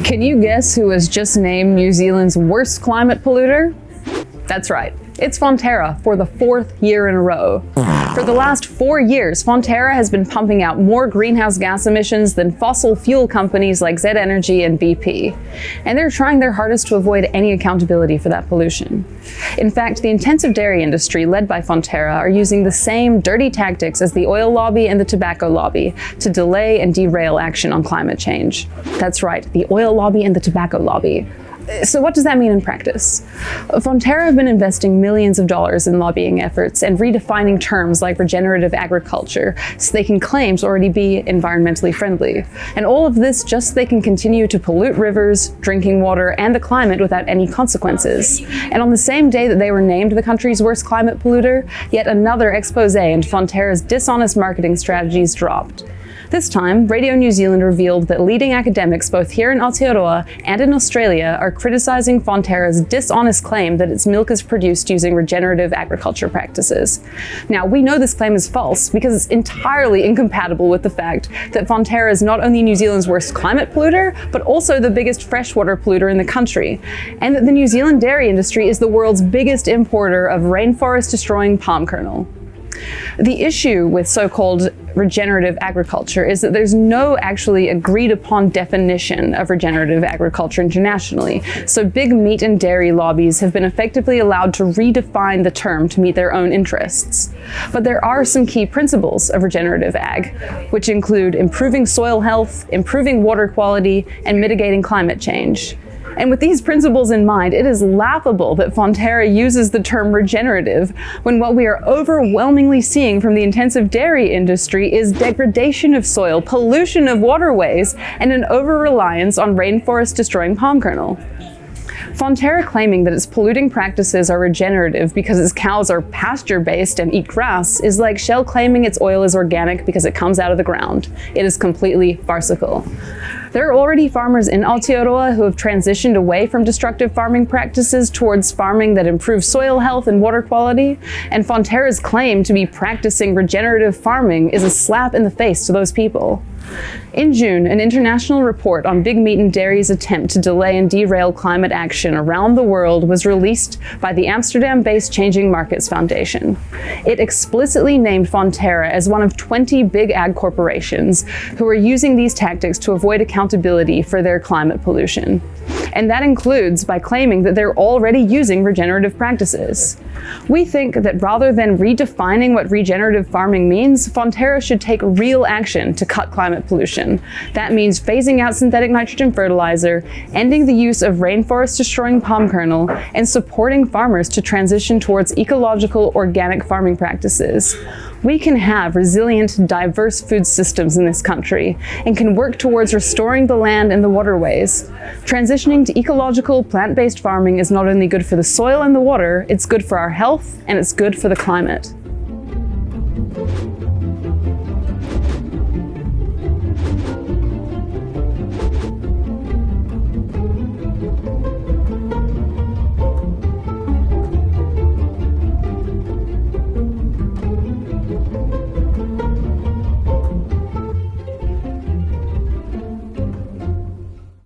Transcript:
Can you guess who was just named New Zealand's worst climate polluter? That's right, it's Fonterra for the 4th year in a row. For the last 4 years, Fonterra has been pumping out more greenhouse gas emissions than fossil fuel companies like Z Energy and BP. And they're trying their hardest to avoid any accountability for that pollution. In fact, the intensive dairy industry led by Fonterra are using the same dirty tactics as the oil lobby and the tobacco lobby to delay and derail action on climate change. That's right, the oil lobby and the tobacco lobby. So what does that mean in practice? Fonterra have been investing millions of dollars in lobbying efforts and redefining terms like regenerative agriculture so they can claim to already be environmentally friendly. And all of this just so they can continue to pollute rivers, drinking water, and the climate without any consequences. And on the same day that they were named the country's worst climate polluter, yet another expose into Fonterra's dishonest marketing strategies dropped. This time, Radio New Zealand revealed that leading academics both here in Aotearoa and in Australia are criticizing Fonterra's dishonest claim that its milk is produced using regenerative agriculture practices. Now, we know this claim is false because it's entirely incompatible with the fact that Fonterra is not only New Zealand's worst climate polluter, but also the biggest freshwater polluter in the country, and that the New Zealand dairy industry is the world's biggest importer of rainforest-destroying palm kernel. The issue with so-called regenerative agriculture is that there's no actually agreed upon definition of regenerative agriculture internationally, so big meat and dairy lobbies have been effectively allowed to redefine the term to meet their own interests. But there are some key principles of regenerative ag, which include improving soil health, improving water quality, and mitigating climate change. And with these principles in mind, it is laughable that Fonterra uses the term regenerative when what we are overwhelmingly seeing from the intensive dairy industry is degradation of soil, pollution of waterways, and an over-reliance on rainforest-destroying palm kernel. Fonterra claiming that its polluting practices are regenerative because its cows are pasture-based and eat grass is like Shell claiming its oil is organic because it comes out of the ground. It is completely farcical. There are already farmers in Aotearoa who have transitioned away from destructive farming practices towards farming that improves soil health and water quality, and Fonterra's claim to be practicing regenerative farming is a slap in the face to those people. In June, an international report on big meat and dairy's attempt to delay and derail climate action around the world was released by the Amsterdam-based Changing Markets Foundation. It explicitly named Fonterra as one of 20 big ag corporations who are using these tactics to avoid accountability for their climate pollution. And that includes by claiming that they're already using regenerative practices. We think that rather than redefining what regenerative farming means, Fonterra should take real action to cut climate pollution. That means phasing out synthetic nitrogen fertilizer, ending the use of rainforest-destroying palm kernel, and supporting farmers to transition towards ecological, organic farming practices. We can have resilient, diverse food systems in this country and can work towards restoring the land and the waterways. Transitioning to ecological, plant-based farming is not only good for the soil and the water, it's good for our health and it's good for the climate.